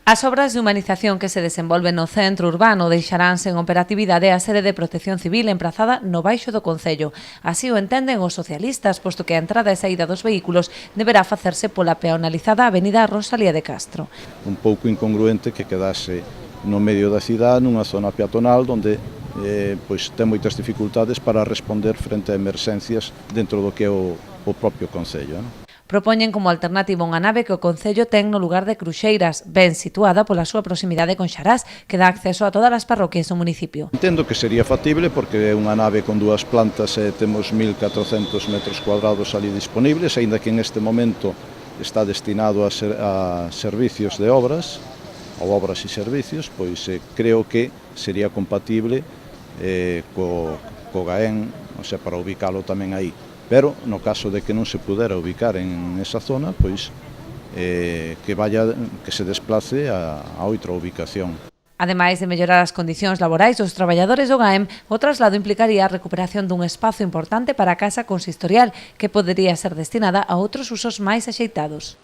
As obras de humanización que se desenvolven no centro urbano deixarán sen operatividade a sede de Protección Civil emprazada no baixo do concello. Así o entenden os socialistas, posto que a entrada e saída dos vehículos deberá facerse pola peonalizada avenida Rosalía de Castro. Un pouco incongruente que quedase no medio da cidade, nunha zona peatonal onde pois ten moitas dificultades para responder frente a emerxencias dentro do que é o propio concello, non? Propoñen como alternativa unha nave que o concello ten no lugar de Cruxeiras, ben situada pola súa proximidade con Xarás, que dá acceso a todas as parroquias do municipio. Entendo que sería factible porque é unha nave con dúas plantas e temos 1.400 metros cuadrados ali disponibles, aínda que en este momento está destinado a servicios de obras, ou obras e servicios, pois creo que sería compatible co Gaén, o sea, para ubicalo tamén aí. Pero, no caso de que non se pudera ubicar en esa zona, pois que se desplace a outra ubicación. Ademais de mellorar as condicións laborais dos traballadores do GAEM, o traslado implicaría a recuperación dun espazo importante para a casa consistorial, que podería ser destinada a outros usos máis axeitados.